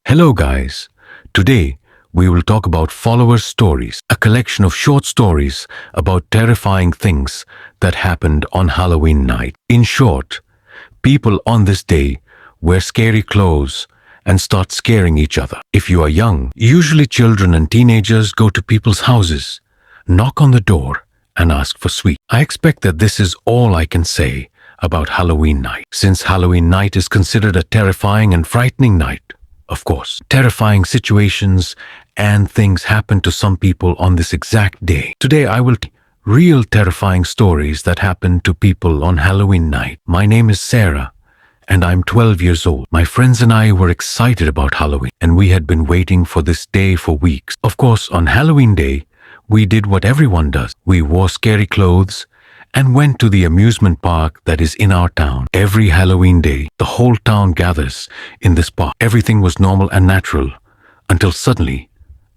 Hello, guys. Today, we will talk about Followers' Stories, a collection of short stories about terrifying things that happened on Halloween night. In short, people on this day wear scary clothes and start scaring each other. If you are young, usually children and teenagers go to people's houses, knock on the door, and ask for sweets. I expect that this is all I can say about Halloween night, since Halloween night is considered a terrifying and frightening night. Of course, terrifying situations and things happen to some people on this exact day. Today I will tell real terrifying stories that happened to people on Halloween night. My name is Sarah, and I'm 12 years old. My friends and I were excited about Halloween, and we had been waiting for this day for weeks. Of course, on Halloween day, we did what everyone does. We wore scary clothes and went to the amusement park that is in our town. Every Halloween day, the whole town gathers in this park. Everything was normal and natural until suddenly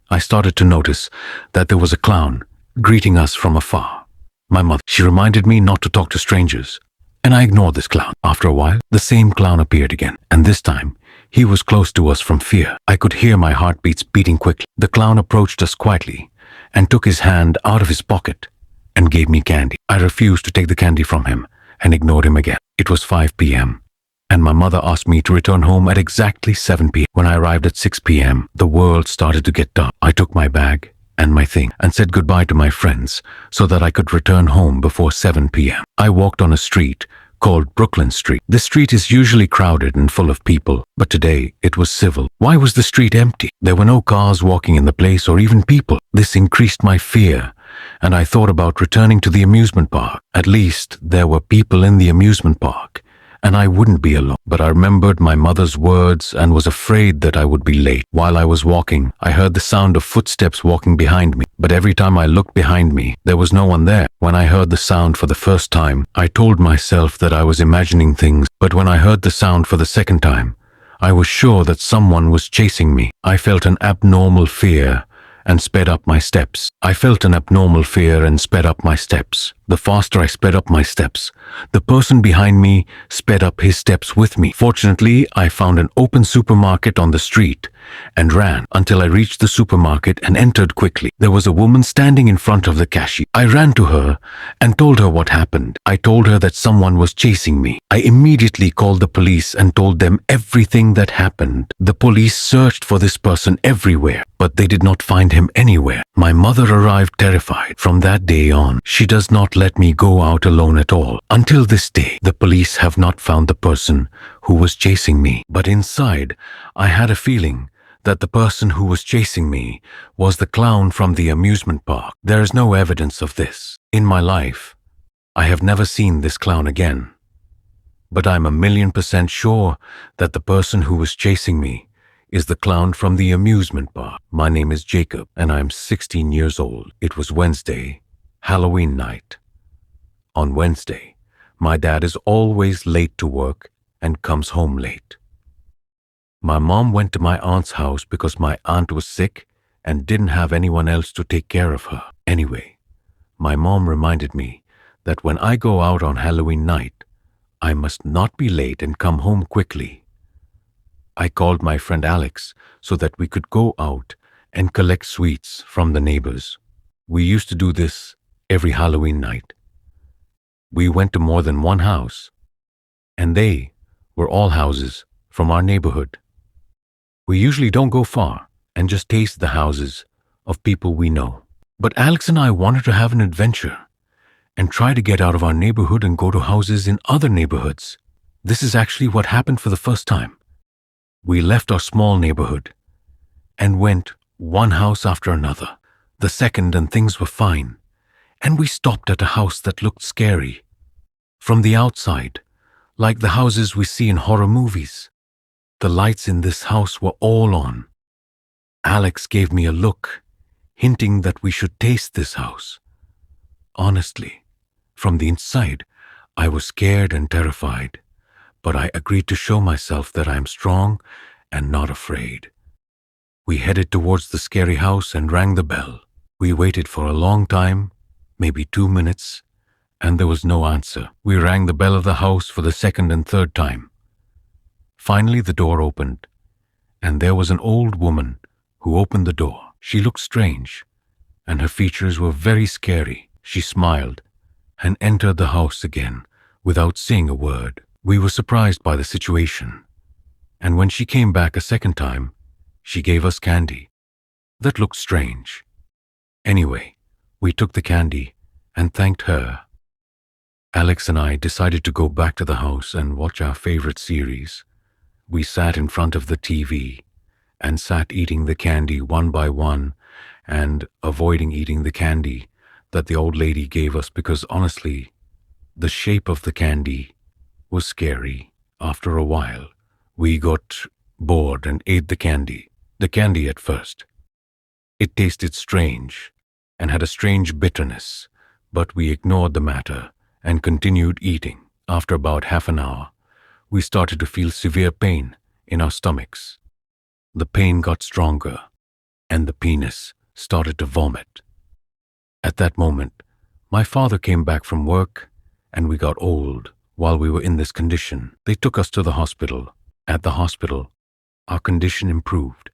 I started to notice that there was a clown greeting us from afar. My mother, she reminded me not to talk to strangers, and I ignored this clown. After a while, the same clown appeared again, and this time, he was close to us from fear. I could hear my heartbeats beating quickly. The clown approached us quietly and took his hand out of his pocket and gave me candy. I refused to take the candy from him and ignored him again. It was 5 p.m. and my mother asked me to return home at exactly 7 p.m. When I arrived at 6 p.m., the world started to get dark. I took my bag and my thing and said goodbye to my friends so that I could return home before 7 p.m. I walked on a street called Brooklyn Street. This street is usually crowded and full of people, but today it was civil. Why was the street empty? There were no cars walking in the place or even people. This increased my fear, and I thought about returning to the amusement park. At least there were people in the amusement park, and I wouldn't be alone. But I remembered my mother's words and was afraid that I would be late. While I was walking, I heard the sound of footsteps walking behind me, but every time I looked behind me, there was no one there. When I heard the sound for the first time, I told myself that I was imagining things, but when I heard the sound for the second time, I was sure that someone was chasing me. I felt an abnormal fear and sped up my steps. I felt an abnormal fear and sped up my steps. The faster I sped up my steps, the person behind me sped up his steps with me. Fortunately, I found an open supermarket on the street and ran until I reached the supermarket and entered quickly. There was a woman standing in front of the cashier. I ran to her and told her what happened. I told her that someone was chasing me. I immediately called the police and told them everything that happened. The police searched for this person everywhere, but they did not find him anywhere. My mother arrived terrified. From that day on, she does not let me go out alone at all. Until this day, the police have not found the person who was chasing me. But inside, I had a feeling that the person who was chasing me was the clown from the amusement park. There is no evidence of this. In my life, I have never seen this clown again. But I'm 1,000,000% sure that the person who was chasing me is the clown from the amusement park. My name is Jacob, and I'm 16 years old. It was Wednesday, Halloween night. On Wednesday, my dad is always late to work and comes home late. My mom went to my aunt's house because my aunt was sick and didn't have anyone else to take care of her. Anyway, my mom reminded me that when I go out on Halloween night, I must not be late and come home quickly. I called my friend Alex so that we could go out and collect sweets from the neighbors. We used to do this every Halloween night. We went to more than one house, and they were all houses from our neighborhood. We usually don't go far and just taste the houses of people we know. But Alex and I wanted to have an adventure and try to get out of our neighborhood and go to houses in other neighborhoods. This is actually what happened for the first time. We left our small neighborhood and went one house after another. The second, and things were fine. And we stopped at a house that looked scary. From the outside, like the houses we see in horror movies. The lights in this house were all on. Alex gave me a look, hinting that we should taste this house. Honestly, from the inside, I was scared and terrified, but I agreed to show myself that I am strong and not afraid. We headed towards the scary house and rang the bell. We waited for a long time, maybe 2 minutes, and there was no answer. We rang the bell of the house for the second and third time. Finally, the door opened, and there was an old woman who opened the door. She looked strange, and her features were very scary. She smiled and entered the house again without saying a word. We were surprised by the situation, and when she came back a second time, she gave us candy. That looked strange. Anyway, we took the candy and thanked her. Alex and I decided to go back to the house and watch our favorite series. We sat in front of the TV and sat eating the candy one by one and avoiding eating the candy that the old lady gave us because honestly, the shape of the candy was scary. After a while, we got bored and ate the candy. The candy at first. It tasted strange and had a strange bitterness, but we ignored the matter and continued eating. After about half an hour, we started to feel severe pain in our stomachs. The pain got stronger, and the penis started to vomit. At that moment, my father came back from work, and we got old while we were in this condition. They took us to the hospital. At the hospital, our condition improved,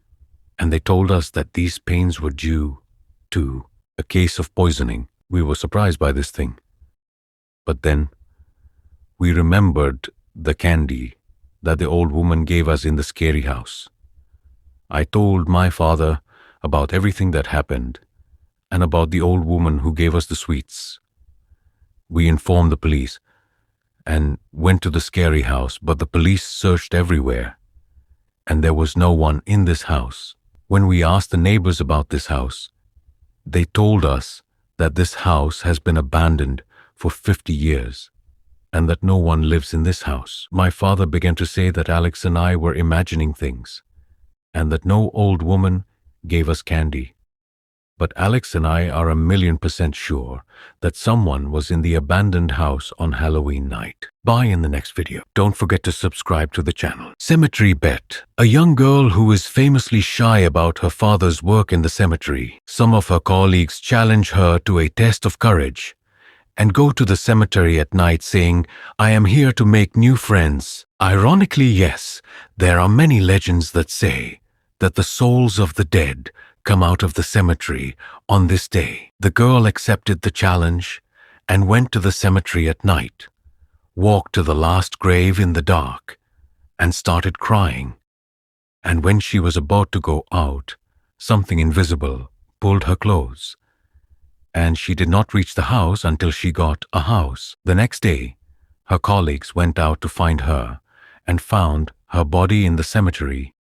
and they told us that these pains were due to a case of poisoning. We were surprised by this thing. But then, we remembered the candy that the old woman gave us in the scary house. I told my father about everything that happened and about the old woman who gave us the sweets. We informed the police and went to the scary house, but the police searched everywhere, and there was no one in this house. When we asked the neighbors about this house, they told us that this house has been abandoned for 50 years and that no one lives in this house. My father began to say that Alex and I were imagining things and that no old woman gave us candy. But Alex and I are 1,000,000% sure that someone was in the abandoned house on Halloween night. Bye in the next video. Don't forget to subscribe to the channel. Cemetery Bet. A young girl who is famously shy about her father's work in the cemetery. Some of her colleagues challenge her to a test of courage and go to the cemetery at night saying, "I am here to make new friends." Ironically, yes, there are many legends that say that the souls of the dead come out of the cemetery on this day. The girl accepted the challenge and went to the cemetery at night, walked to the last grave in the dark, and started crying. And when she was about to go out, something invisible pulled her clothes, and she did not reach the house until she got a house. The next day, her colleagues went out to find her and found her body in the cemetery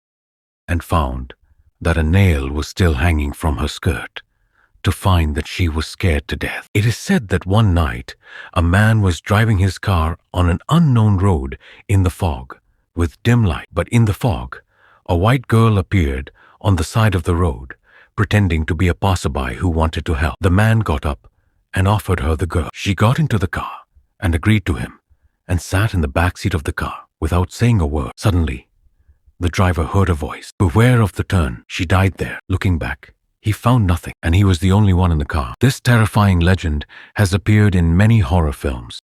and found that a nail was still hanging from her skirt, to find that she was scared to death. It is said that one night, a man was driving his car on an unknown road in the fog with dim light. But in the fog, a white girl appeared on the side of the road, pretending to be a passerby who wanted to help. The man got up and offered her the girl. She got into the car and agreed to him and sat in the back seat of the car without saying a word. Suddenly, the driver heard a voice. "Beware of the turn." She died there. Looking back, he found nothing, and he was the only one in the car. This terrifying legend has appeared in many horror films.